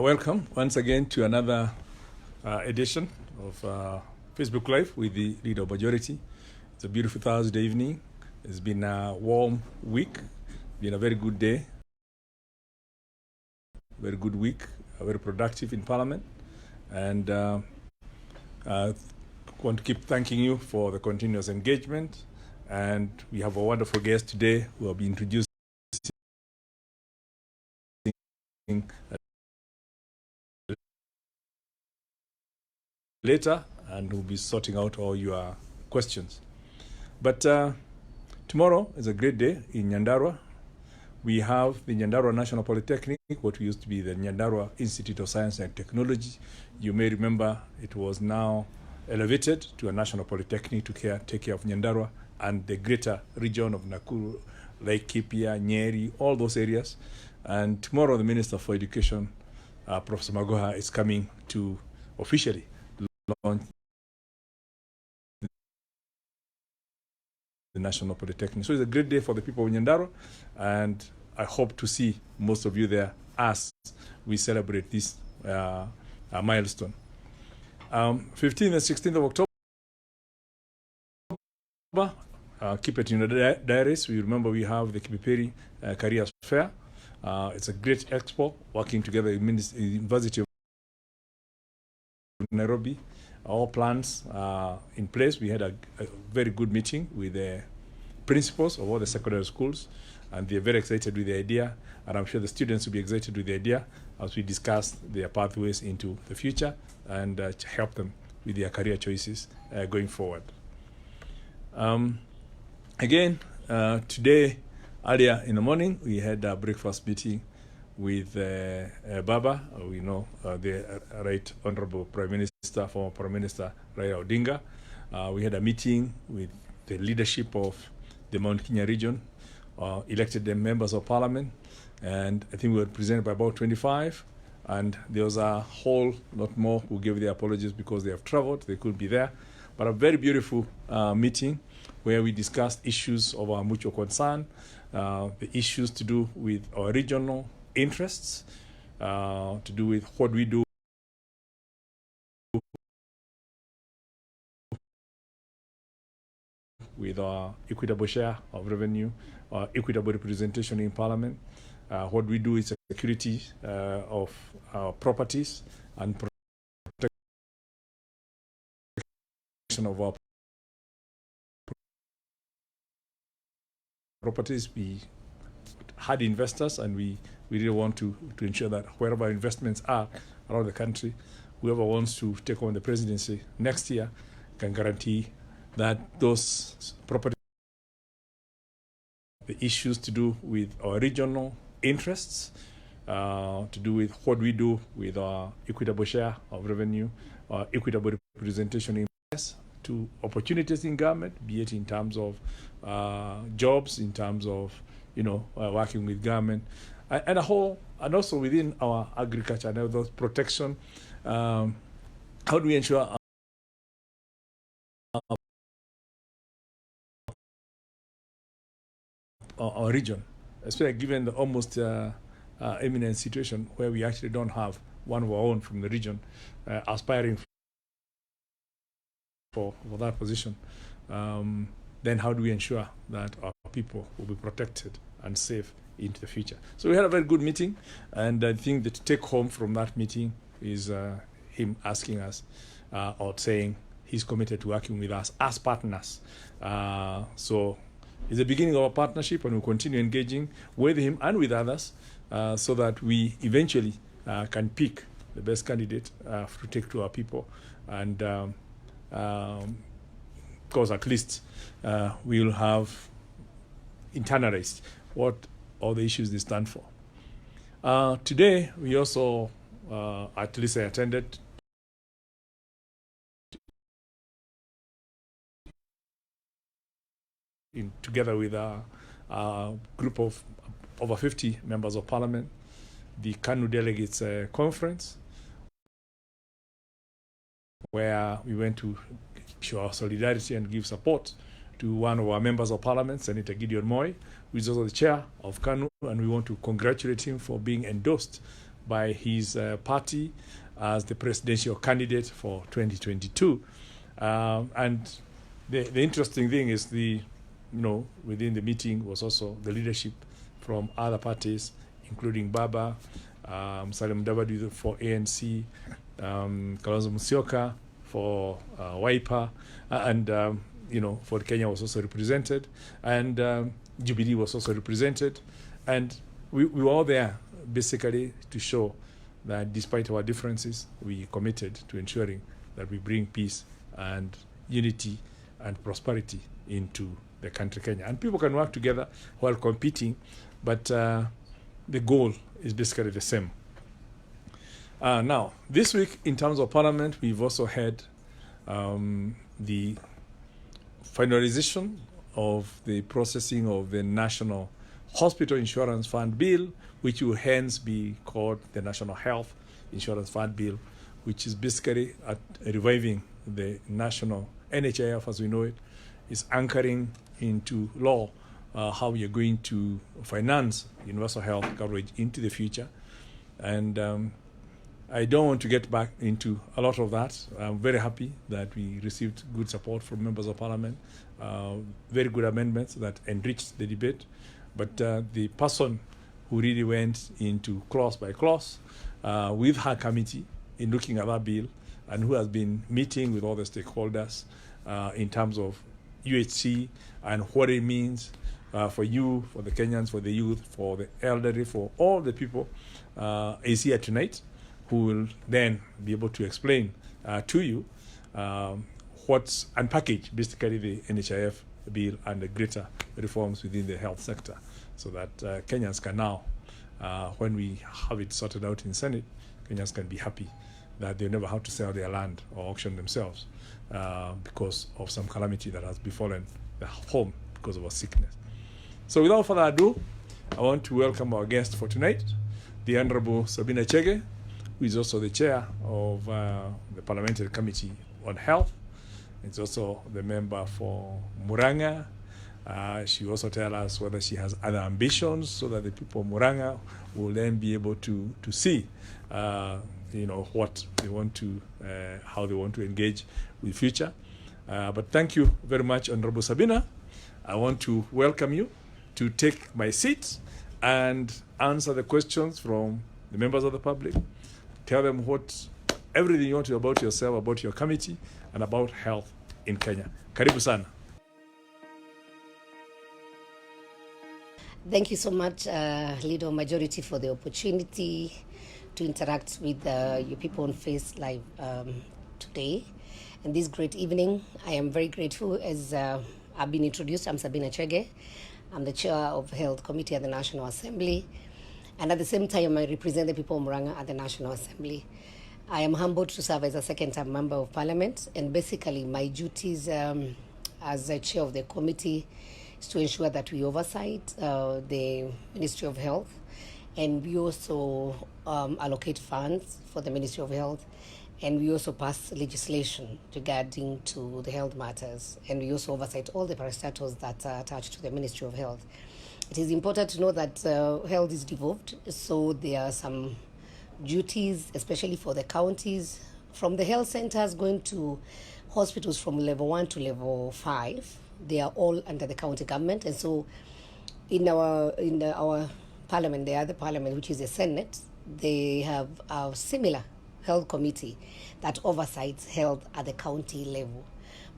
Welcome once again to another edition of Facebook Live with the Leader of Majority. It's a beautiful Thursday evening. It's been a warm week, been a very good day, very good week, very productive in Parliament. And I want to keep thanking you for the continuous engagement. And we have a wonderful guest today who will be introducing later, and we'll be sorting out all your questions. But tomorrow is a great day in Nyandarua. We have the Nyandarua National Polytechnic, what used to be the Nyandarua Institute of Science and Technology. You may remember it was now elevated to a national polytechnic to take care of Nyandarua and the greater region of Nakuru, Laikipia, Nyeri, all those areas. And tomorrow the Minister for Education, Professor Magoha, is coming to officially launch the National Polytechnic. So it's a great day for the people of Nyandarua, and I hope to see most of you there as we celebrate this milestone. 15th and 16th of October, keep it in the diaries. We remember we have the Kipiperi Careers Fair. It's a great expo working together with the University of Nairobi. All plans are in place. We had a very good meeting with the principals of all the secondary schools, and they're very excited with the idea, and I'm sure the students will be excited with the idea as we discuss their pathways into the future and help them with their career choices going forward. Again, today, earlier in the morning, we had a breakfast meeting with Baba, we know the Right Honorable Prime Minister, former Prime Minister Raila Odinga. We had a meeting with the leadership of the Mount Kenya region, elected members of Parliament, and I think we were presented by about 25, and there was a whole lot more who gave their apologies because they have traveled, they couldn't be there. But a very beautiful meeting where we discussed issues of our mutual concern, the issues to do with our regional interests, to do with what we do with our equitable share of revenue, our equitable representation in Parliament, what we do is security of our properties and protection of our properties. We had investors, and we really want to ensure that wherever investments are around the country, whoever wants to take on the presidency next year can guarantee that those property, the issues to do with our regional interests, to do with what we do with our equitable share of revenue, our equitable representation in to opportunities in government, be it in terms of jobs, in terms of working with government, and also within our agriculture and those protection. How do we ensure our region, especially given the almost imminent situation where we actually don't have one of our own from the region aspiring for that position, then how do we ensure that our people will be protected and safe into the future? So we had a very good meeting, and I think the take home from that meeting is him asking us or saying he's committed to working with us as partners. So it's the beginning of a partnership, and we'll continue engaging with him and with others so that we eventually can pick the best candidate to take to our people. And because at least we'll have internalized what all the issues they stand for. Today, we also, at least I attended together with a group of over 50 members of Parliament, the KANU Delegates Conference, where we went to show our solidarity and give support to one of our members of Parliament, Senator Gideon Moi, who is also the chair of KANU, and we want to congratulate him for being endorsed by his party as the presidential candidate for 2022. And the interesting thing is within the meeting was also the leadership from other parties, including Baba, Salim Dabadi for ANC, Kalonzo Musyoka for Wiper, and for Kenya was also represented, and Jubilee was also represented, and we were all there basically to show that despite our differences, we committed to ensuring that we bring peace and unity and prosperity into the country Kenya. And people can work together while competing, but the goal is basically the same. Now, this week, in terms of Parliament, we've also had the finalization of the processing of the National Hospital Insurance Fund Bill, which will hence be called the National Health Insurance Fund Bill, which is basically reviving the national NHIF as we know it, is anchoring into law how we are going to finance universal health coverage into the future. And I don't want to get back into a lot of that. I'm very happy that we received good support from members of Parliament, very good amendments that enriched the debate. But the person who really went into clause by clause with her committee in looking at that bill, and who has been meeting with all the stakeholders in terms of UHC and what it means for you, for the Kenyans, for the youth, for the elderly, for all the people, is here tonight, who will then be able to explain to you what's unpackaged, basically the NHIF bill and the greater reforms within the health sector, so that Kenyans can now, when we have it sorted out in Senate, Kenyans can be happy that they never have to sell their land or auction themselves because of some calamity that has befallen the home because of a sickness. So without further ado, I want to welcome our guest for tonight, the Honorable Sabina Chege, who is also the chair of the Parliamentary Committee on Health. It's also the member for Muranga. She also tell us whether she has other ambitions so that the people of Muranga will then be able to see what they want to, how they want to engage with future. But thank you very much, Honorable Sabina. I want to welcome you to take my seat and answer the questions from the members of the public. Tell them everything you want to about yourself, about your committee, and about health in Kenya. Karibu sana. Thank you so much, Leader of Majority, for the opportunity to interact with your people on Face Live today. And this great evening, I am very grateful. As I've been introduced, I'm Sabina Chege. I'm the chair of Health Committee at the National Assembly. And at the same time, I represent the people of Muranga at the National Assembly. I am humbled to serve as a second-time member of Parliament. And basically, my duties as the chair of the committee is to ensure that we oversight the Ministry of Health. And we also allocate funds for the Ministry of Health. And we also pass legislation regarding to the health matters. And we also oversight all the parastatals that are attached to the Ministry of Health. It is important to know that health is devolved, so there are some duties, especially for the counties, from the health centers going to hospitals from level 1 to level 5. They are all under the county government, and so in our parliament, the other parliament, which is the Senate, they have a similar health committee that oversights health at the county level.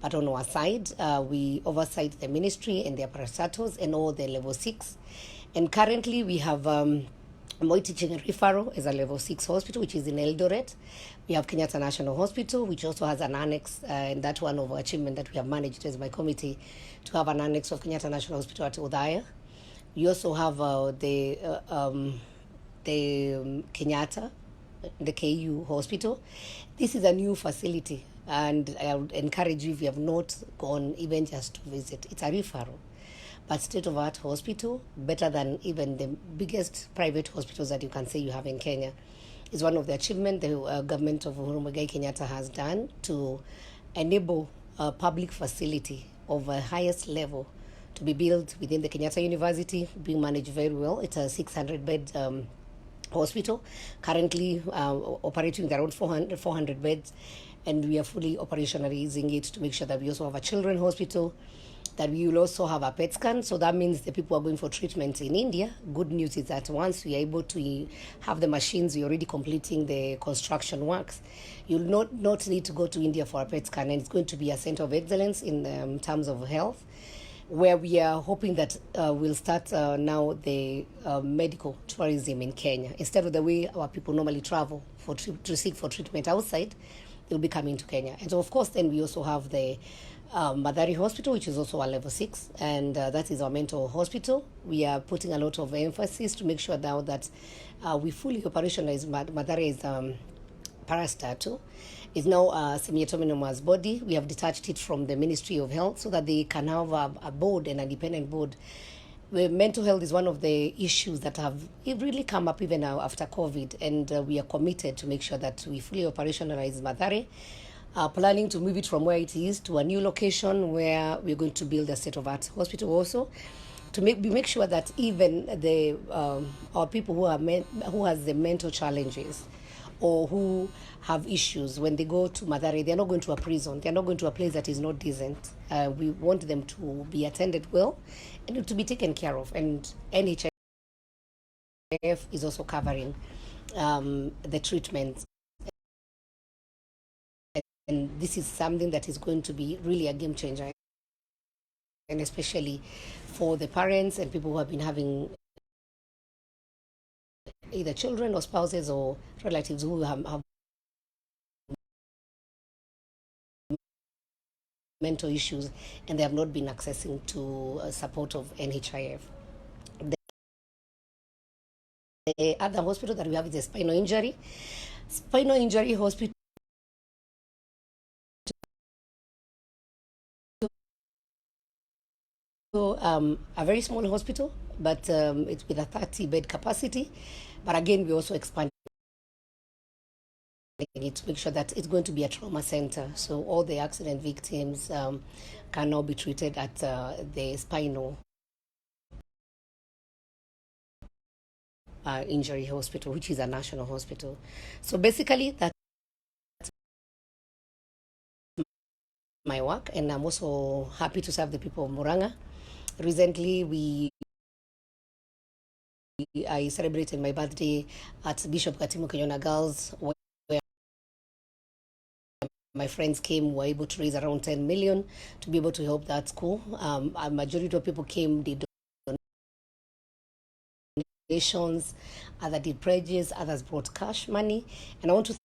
But on our side, we oversight the ministry and their parastatals and all the level 6. And currently we have Moi Teaching Referral as a level 6 hospital, which is in Eldoret. We have Kenyatta National Hospital, which also has an annex, and that's one of our achievements that we have managed as my committee, to have an annex of Kenyatta National Hospital at Udaya. We also have the Kenyatta, the KU Hospital. This is a new facility, and I would encourage you, if you have not gone, even just to visit. It's a referral, but state-of-art hospital, better than even the biggest private hospitals that you can say you have in Kenya. Is one of the achievements the government of Uhuru Kenyatta has done to enable a public facility of the highest level to be built within the Kenyatta University, being managed very well. It's a 600-bed hospital, currently operating with around 400 beds, and we are fully operationalizing it to make sure that we also have a children's hospital, that we will also have a PET scan. So that means the people are going for treatment in India. Good news is that once we are able to have the machines, we're already completing the construction works. You'll not need to go to India for a PET scan, and it's going to be a center of excellence in terms of health, where we are hoping that we'll start now the medical tourism in Kenya. Instead of the way our people normally travel to seek for treatment outside, they'll be coming to Kenya. And so, of course, then we also have the Mathari Hospital, which is also a level 6, and that is our mental hospital. We are putting a lot of emphasis to make sure now that we fully operationalize Mathari is parastatal. Is now a semi-autonomous body. We have detached it from the Ministry of Health so that they can have a board, an independent board. Where mental health is one of the issues that have really come up even now after COVID, and we are committed to make sure that we fully operationalize Mathare, planning to move it from where it is to a new location where we're going to build a state-of-art hospital also, to make sure that even the our people who has the mental challenges or who have issues, when they go to Mathare, they're not going to a prison. They're not going to a place that is not decent. We want them to be attended well and to be taken care of. And NHIF is also covering the treatment. And this is something that is going to be really a game changer, and especially for the parents and people who have been having either children or spouses or relatives who have mental issues and they have not been accessing to support of NHIF. The other hospital that we have is a spinal injury. Spinal injury hospital a very small hospital, but it's with a 30-bed capacity. But again, we also expanding it to make sure that it's going to be a trauma center. So all the accident victims can now be treated at the spinal injury hospital, which is a national hospital. So basically, that's my work, and I'm also happy to serve the people of Muranga. Recently, I celebrated my birthday at Bishop Katimu Kenyatta Girls, where my friends came, were able to raise around 10 million to be able to help that school. A majority of people came, did donations, others did pledges, others brought cash money. And I want to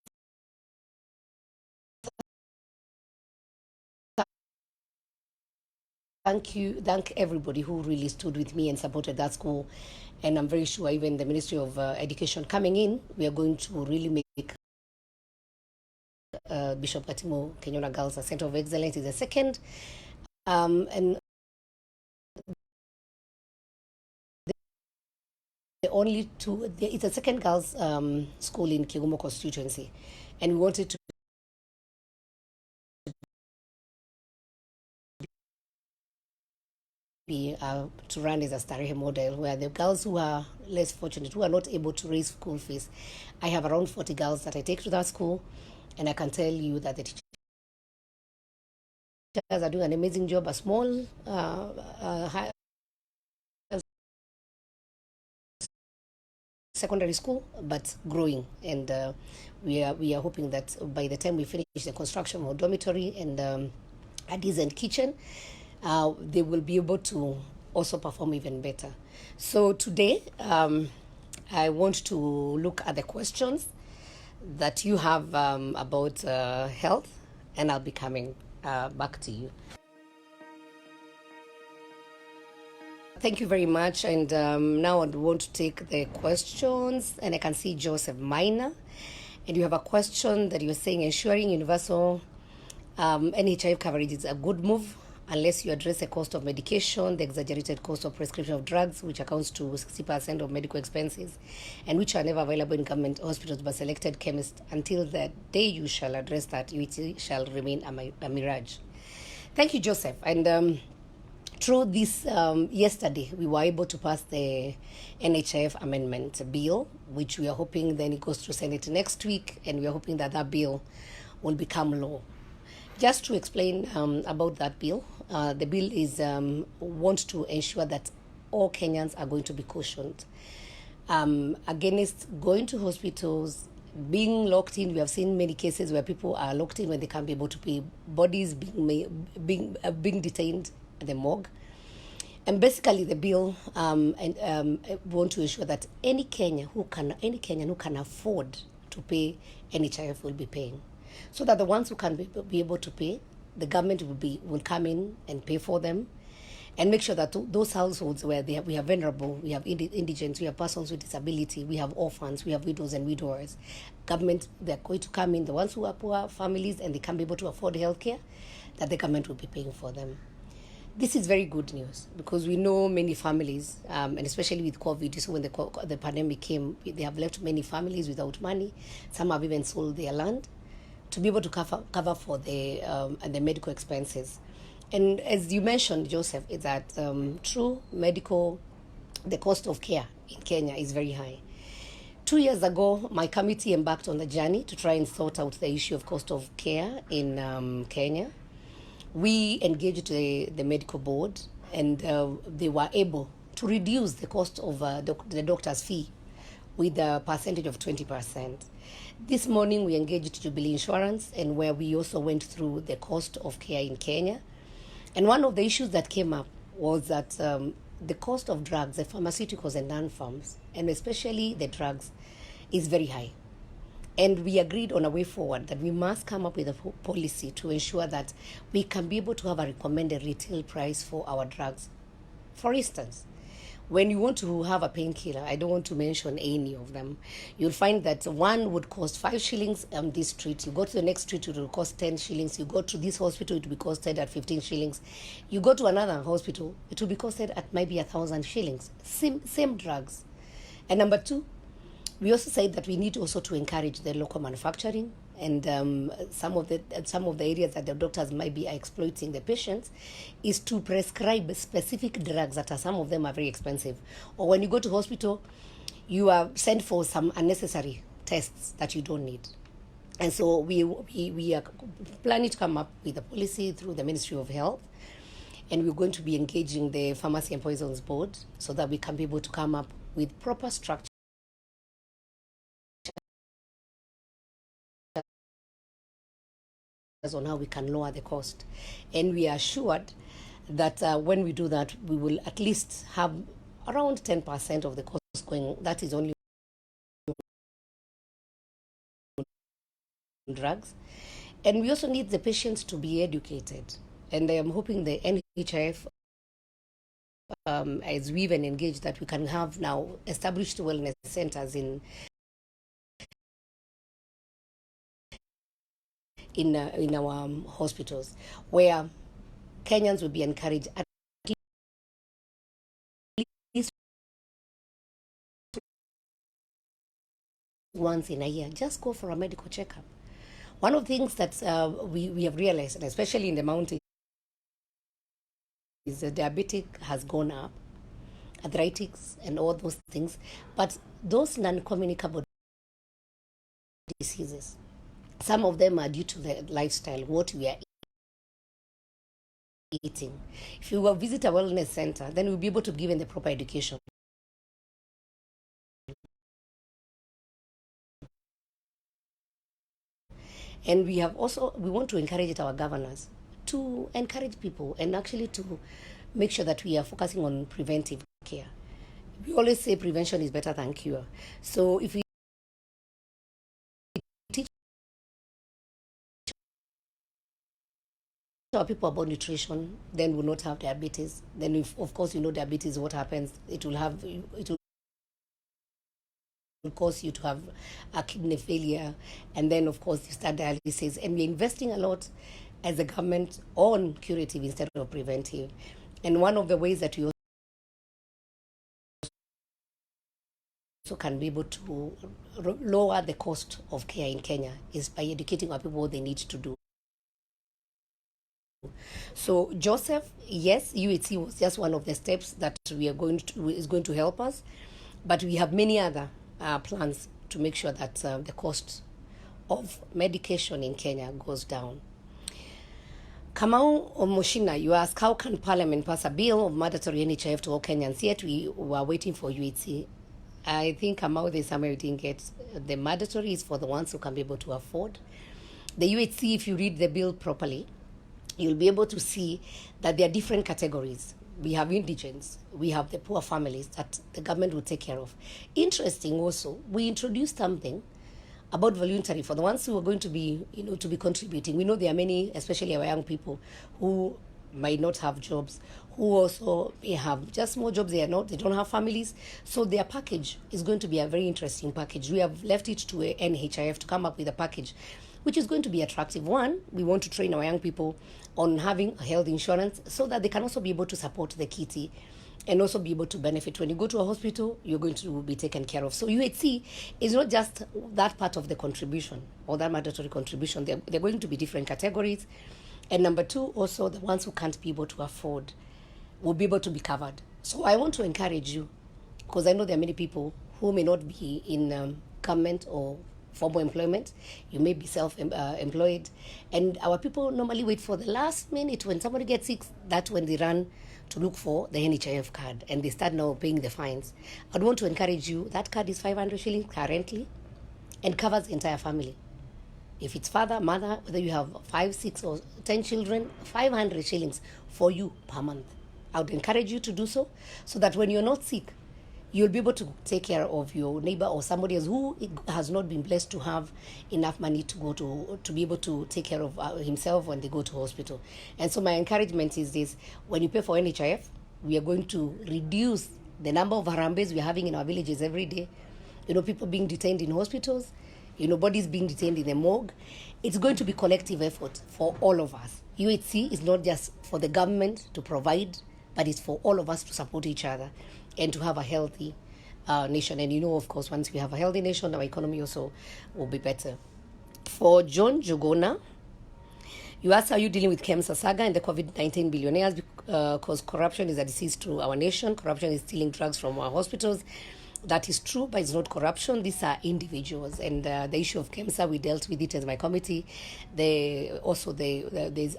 thank everybody who really stood with me and supported that school. And I'm very sure even the Ministry of Education coming in, we are going to really make Bishop Katimu Kenyatta Girls a center of excellence. Is the second, and the only two. It's a second girls' school in Kigumo constituency, and we wanted to be to run as a Starehe model, where the girls who are less fortunate, who are not able to raise school fees, I have around 40 girls that I take to that school, and I can tell you that the teachers are doing an amazing job. A small secondary school, but growing, and we are hoping that by the time we finish the construction of a dormitory and a decent kitchen, they will be able to also perform even better. So today, I want to look at the questions that you have about health, and I'll be coming back to you. Thank you very much. And now I want to take the questions. And I can see Joseph Minor. And you have a question that you're saying ensuring universal NHIF coverage is a good move unless you address the cost of medication, the exaggerated cost of prescription of drugs, which accounts to 60% of medical expenses, and which are never available in government hospitals by selected chemists. Until the day you shall address that, it shall remain a mirage. Thank you, Joseph. And Through this, yesterday, we were able to pass the NHIF amendment bill, which we are hoping then it goes to Senate next week, and we are hoping that that bill will become law. Just to explain about that bill, the bill is wants to ensure that all Kenyans are going to be cautioned against going to hospitals, being locked in. We have seen many cases where people are locked in when they can't be able to pay, bodies being detained at the morgue. And basically, the bill want to ensure that any Kenyan who can afford to pay NHIF will be paying, so that the ones who can be able to pay, the government will come in and pay for them, and make sure that those households where we have vulnerable, we have indigents, we have persons with disability, we have orphans, we have widows and widowers, government, they're going to come in, the ones who are poor families and they can't be able to afford healthcare, that the government will be paying for them. This is very good news because we know many families, and especially with COVID, so when the pandemic came, they have left many families without money. Some have even sold their land to be able to cover for the medical expenses. And as you mentioned, Joseph, is that true medical, the cost of care in Kenya is very high. 2 years ago, my committee embarked on the journey to try and sort out the issue of cost of care in Kenya. We engaged the medical board, and they were able to reduce the cost of the doctor's fee with a percentage of 20%. This morning, we engaged Jubilee Insurance, and where we also went through the cost of care in Kenya. And one of the issues that came up was that the cost of drugs, the pharmaceuticals and non-pharms, and especially the drugs, is very high. And we agreed on a way forward that we must come up with a policy to ensure that we can be able to have a recommended retail price for our drugs. For instance, when you want to have a painkiller, I don't want to mention any of them, you'll find that one would cost 5 shillings on this street. You go to the next street, it will cost 10 shillings. You go to this hospital, it will be costed at 15 shillings. You go to another hospital, it will be costed at maybe 1,000 shillings. Same drugs. And number two, we also said that we need also to encourage the local manufacturing, and some of the areas that the doctors might be exploiting the patients is to prescribe specific drugs that some of them are very expensive. Or when you go to hospital, you are sent for some unnecessary tests that you don't need. And so we are planning to come up with a policy through the Ministry of Health, and we're going to be engaging the Pharmacy and Poisons Board so that we can be able to come up with proper structure on how we can lower the cost. And we are assured that when we do that, we will at least have around 10% of the cost going, that is only drugs. And we also need the patients to be educated. And I am hoping the NHIF, as we've engaged, that we can have now established wellness centers in our hospitals, where Kenyans will be encouraged at least once in a year, just go for a medical checkup. One of the things that we have realized, and especially in the mountains, is the diabetic has gone up, arthritis and all those things, but those non-communicable diseases, some of them are due to the lifestyle, what we are eating. If you will visit a wellness center, then we'll be able to give them the proper education. And we want to encourage our governors to encourage people and actually to make sure that we are focusing on preventive care. We always say prevention is better than cure. So if we teach our people about nutrition, then we'll not have diabetes. Then, of course, diabetes, what happens? It will cause you to have a kidney failure, and then, of course, you start dialysis. And we're investing a lot as a government on curative instead of preventive. And one of the ways that we also can be able to lower the cost of care in Kenya is by educating our people what they need to do. So Joseph, yes, UHC was just one of the steps that is going to help us, but we have many other plans to make sure that the cost of medication in Kenya goes down. Kamau Omoshina, you ask, how can Parliament pass a bill of mandatory NHIF to all Kenyans? Yet we were waiting for UHC. I think Kamau, there's somewhere we didn't get. The mandatory is for the ones who can be able to afford. The UHC, if you read the bill properly, you'll be able to see that there are different categories. We have indigents, we have the poor families that the government will take care of. Interesting also, we introduced something about voluntary for the ones who are going to be, to be contributing. We know there are many, especially our young people, who might not have jobs, who also may have just small jobs. They don't have families. So their package is going to be a very interesting package. We have left it to NHIF to come up with a package which is going to be attractive. One, we want to train our young people on having a health insurance so that they can also be able to support the kitty and also be able to benefit. When you go to a hospital, you're going to be taken care of. So UHC is not just that part of the contribution or that mandatory contribution. They're going to be different categories. And number two, also the ones who can't be able to afford will be able to be covered. So I want to encourage you, because I know there are many people who may not be in government or formal employment. You may be self-employed. And our people normally wait for the last minute when somebody gets sick. That's when they run to look for the NHIF card and they start now paying the fines. I'd want to encourage you, that card is 500 shillings currently and covers the entire family. If it's father, mother, whether you have 5, 6 or 10 children, 500 shillings for you per month. I would encourage you to do so that when you're not sick, you'll be able to take care of your neighbor or somebody else who has not been blessed to have enough money to be able to take care of himself when they go to hospital. And so my encouragement is this: when you pay for NHIF, we are going to reduce the number of harambes we're having in our villages every day. People being detained in hospitals, bodies being detained in the morgue. It's going to be collective effort for all of us. UHC is not just for the government to provide, but it's for all of us to support each other and to have a healthy nation. And of course, once we have a healthy nation, our economy also will be better. For John Jogona, you asked, are you dealing with KEMSA saga and the COVID-19 billionaires? Because corruption is a disease to our nation. Corruption is stealing drugs from our hospitals. That is true, but it's not corruption. These are individuals. And the issue of KEMSA, we dealt with it as my committee. There's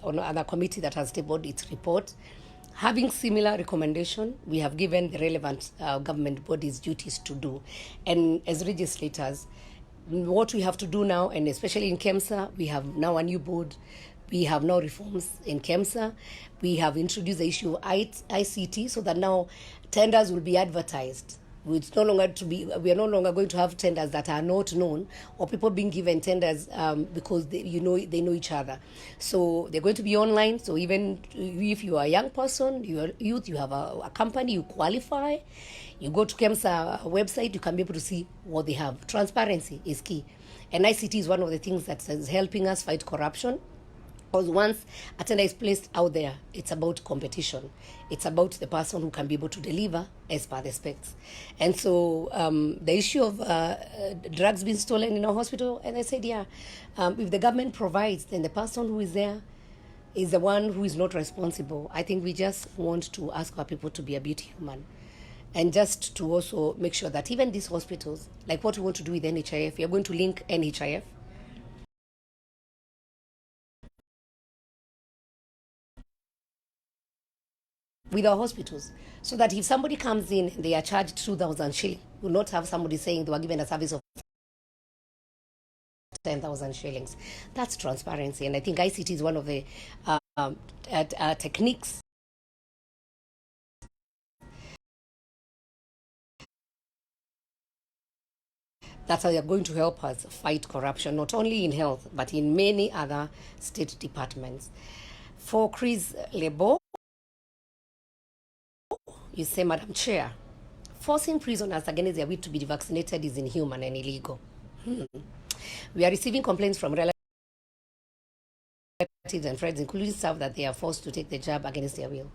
another committee that has tabled its report. Having similar recommendation, we have given the relevant government bodies duties to do. And as legislators, what we have to do now, and especially in KEMSA, we have now a new board. We have now reforms in KEMSA. We have introduced the issue of ICT so that now tenders will be advertised. It's no longer we are no longer going to have tenders that are not known, or people being given tenders because they know each other. So they're going to be online. So even if you are a young person, you are youth, you have a company, you qualify, you go to KEMSA website, you can be able to see what they have. Transparency is key. And ICT is one of the things that is helping us fight corruption. Because once a tender is placed out there, it's about competition. It's about the person who can be able to deliver as per the specs. And so the issue of drugs being stolen in our hospital, and I said, if the government provides, then the person who is there is the one who is not responsible. I think we just want to ask our people to be a bit human. And just to also make sure that even these hospitals, like what we want to do with NHIF, we are going to link NHIF with our hospitals, so that if somebody comes in and they are charged 2,000 shillings, will not have somebody saying they were given a service of 10,000 shillings. That's transparency. And I think ICT is one of the techniques that are going to help us fight corruption, not only in health, but in many other state departments. For Chris Lebo, you say, Madam Chair, forcing prisoners against their will to be vaccinated is inhuman and illegal. We are receiving complaints from relatives and friends, including staff, that they are forced to take the jab against their will.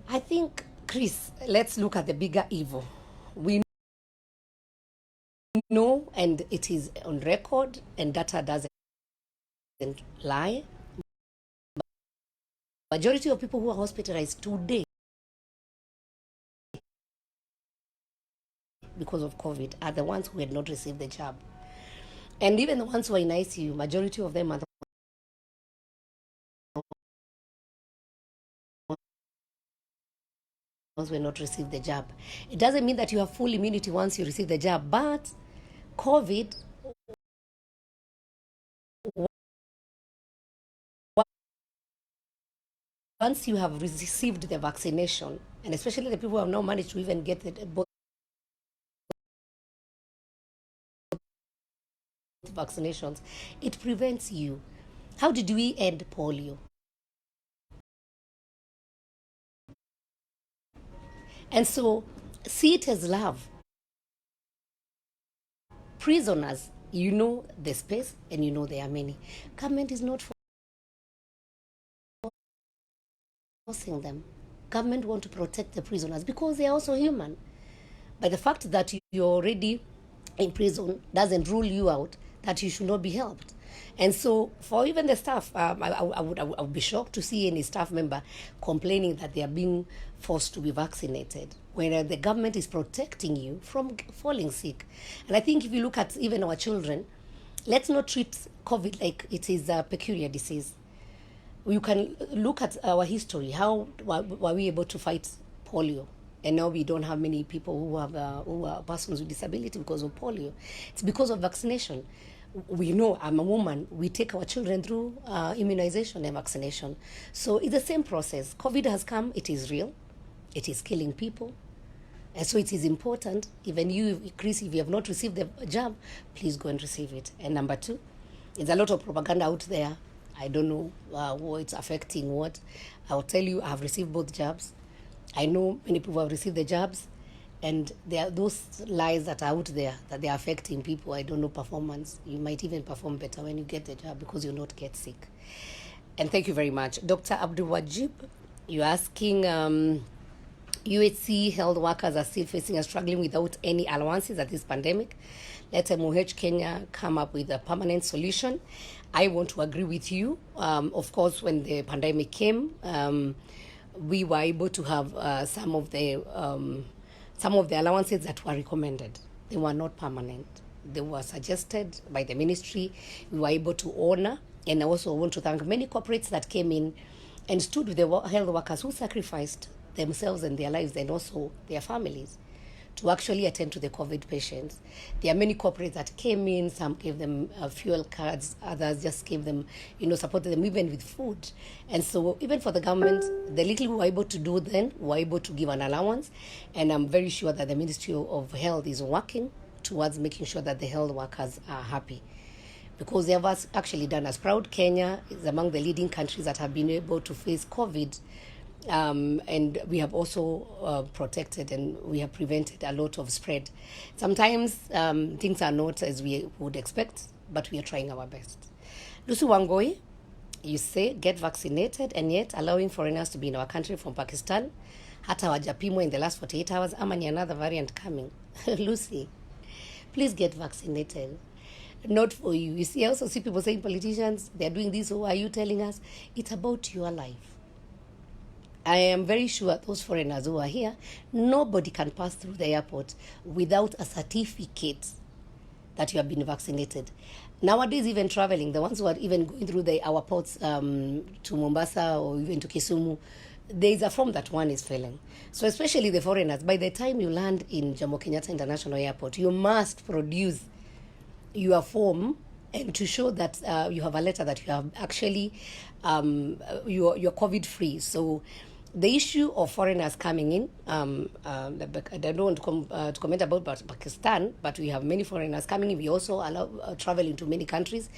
I think, Chris, let's look at the bigger evil. We know, and it is on record, and data doesn't lie, majority of people who are hospitalized today because of COVID are the ones who had not received the jab. And even the ones who are in ICU, majority of them are the ones who have not received the jab. It doesn't mean that you have full immunity once you receive the jab, but COVID, once you have received the vaccination, and especially the people who have not managed to even get both vaccinations, it prevents you. How did we end polio? And so see it as love. Prisoners, you know the space and you know there are many. Government is not forcing them. Government want to protect the prisoners because they are also human. But the fact that you're already in prison doesn't rule you out that you should not be helped. And so for even the staff, I would be shocked to see any staff member complaining that they are being forced to be vaccinated, whereas the government is protecting you from falling sick. And I think if you look at even our children, let's not treat COVID like it is a peculiar disease. You can look at our history. How were we able to fight polio? And now we don't have many people who are persons with disability because of polio. It's because of vaccination. We know, I'm a woman, we take our children through immunization and vaccination. So it's the same process. COVID has come, it is real, it is killing people. And so it is important, even you, Chris, if you have not received the jab, please go and receive it. And number two, there's a lot of propaganda out there. I don't know what it's affecting what. I'll tell you, I have received both jabs. I know many people have received the jabs, and there are those lies that are out there that they are affecting people. I don't know performance. You might even perform better when you get the jab because you not get sick. And thank you very much. Dr. Abdul Wajib, you're asking UHC health workers are still facing and struggling without any allowances at this pandemic. Let MOH Kenya come up with a permanent solution. I want to agree with you. Of course, when the pandemic came, we were able to have some of the allowances that were recommended. They were not permanent. They were suggested by the ministry. We were able to honor. And I also want to thank many corporates that came in and stood with the health workers who sacrificed themselves and their lives and also their families to actually attend to the COVID patients. There are many corporates that came in, some gave them fuel cards, others just gave them, supported them even with food. And so even for the government, the little we were able to do then, we were able to give an allowance. And I'm very sure that the Ministry of Health is working towards making sure that the health workers are happy. Because they have actually done us proud. Kenya is among the leading countries that have been able to face COVID. And we have also protected and we have prevented a lot of spread. Sometimes things are not as we would expect, but we are trying our best. Lucy Wangoi, you say get vaccinated and yet allowing foreigners to be in our country from Pakistan. Hata wajapimwa in the last 48 hours, ama ni another variant coming. Lucy, please get vaccinated. Not for you. You see, I also see people saying politicians, they're doing this, who are you telling us? It's about your life. I am very sure those foreigners who are here, nobody can pass through the airport without a certificate that you have been vaccinated. Nowadays, even traveling, the ones who are even going through our ports to Mombasa or even to Kisumu, there is a form that one is filling. So especially the foreigners, by the time you land in Jomo Kenyatta International Airport, you must produce your form and to show that you have a letter that you have actually, you're COVID-free. So the issue of foreigners coming in, I don't want to comment about Pakistan, but we have many foreigners coming in. We also allow travel into many countries.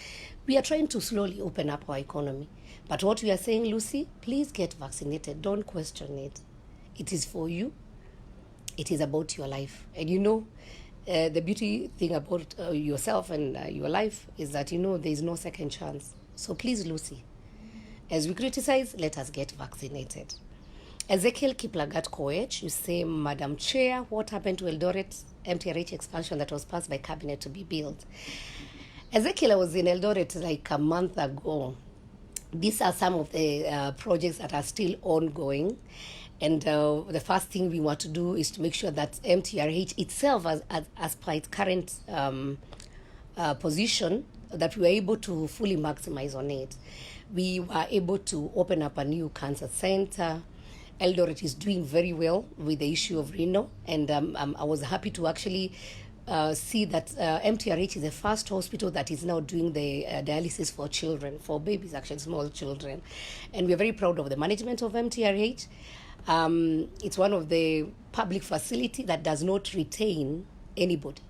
We are trying to slowly open up our economy. But what we are saying, Lucy, please get vaccinated. Don't question it. It is for you. It is about your life. And the beauty thing about yourself and your life is that, there is no second chance. So please, Lucy, as we criticize, let us get vaccinated. Ezekiel Kiplagat Koech, you say, Madam Chair, what happened to Eldoret MTRH expansion that was passed by Cabinet to be built? Ezekiel, I was in Eldoret like a month ago. these are some of the projects that are still ongoing. And the first thing we want to do is to make sure that MTRH itself, as per its current position, that we were able to fully maximize on it. We were able to open up a new cancer center. Eldoret is doing very well with the issue of renal, and I was happy to actually see that MTRH is the first hospital that is now doing the dialysis for children, for babies, actually small children. And we're very proud of the management of MTRH. It's one of the public facility that does not retain anybody.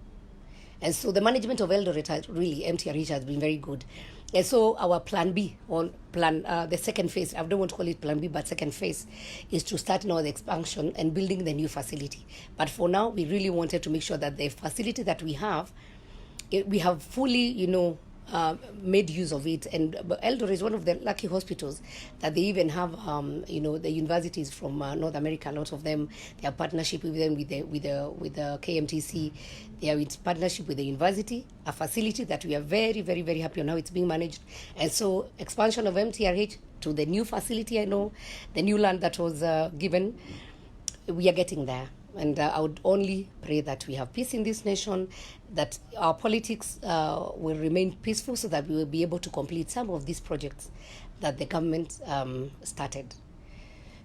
And so the management of Eldoret has really, MTRH has been very good. And so our plan B, the second phase, I don't want to call it plan B, but second phase, is to start now the expansion and building the new facility. But for now, we really wanted to make sure that the facility that we have fully, made use of it. And Eldoret is one of the lucky hospitals that they even have, the universities from North America. A lot of them, they have partnership with them, with the KMTC. They are in partnership with the university, a facility that we are very, very, very happy on how it's being managed. And so expansion of MTRH to the new facility, the new land that was given, we are getting there. And I would only pray that we have peace in this nation, that our politics will remain peaceful so that we will be able to complete some of these projects that the government started.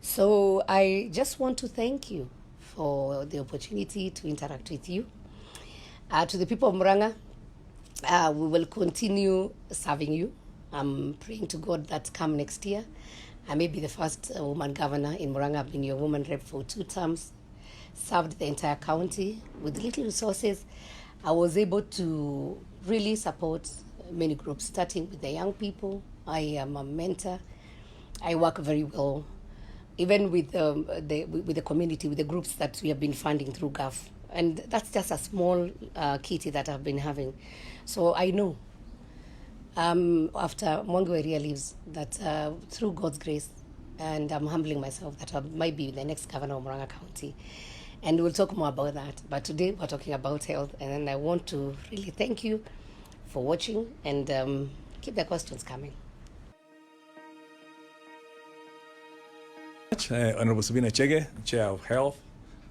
So I just want to thank you for the opportunity to interact with you. To the people of Murang'a, we will continue serving you. I'm praying to God that come next year, I may be the first woman governor in Murang'a. I've been your woman rep for 2 terms. Served the entire county with little resources. I was able to really support many groups, starting with the young people. I am a mentor. I work very well, even with the community, with the groups that we have been funding through GAF. And that's just a small kitty that I've been having. So I know, after Mwangweria leaves, that through God's grace, and I'm humbling myself, that I might be the next governor of Murang'a County. And we'll talk more about that. But today we're talking about health. And I want to really thank you for watching, and keep the questions coming. Honorable Sabina Chege, Chair of Health,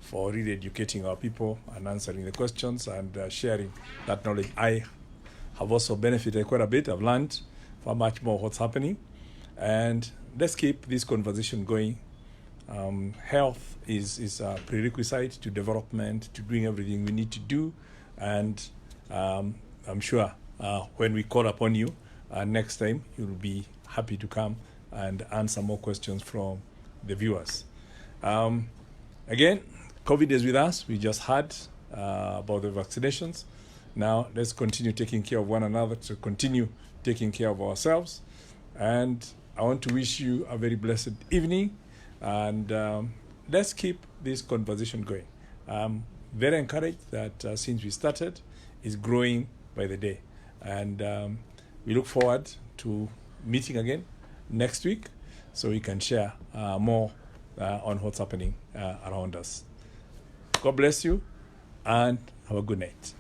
for really educating our people and answering the questions and sharing that knowledge. I have also benefited quite a bit. I've learned far much more what's happening. And let's keep this conversation going. Health is a prerequisite to development, to doing everything we need to do. And I'm sure when we call upon you next time, you'll be happy to come and answer more questions from the viewers. Again, COVID is with us. We just heard about the vaccinations. Now let's continue taking care of one another, to continue taking care of ourselves. And I want to wish you a very blessed evening. And let's keep this conversation going. I'm very encouraged that since we started, it's growing by the day. And we look forward to meeting again next week so we can share more on what's happening around us. God bless you and have a good night.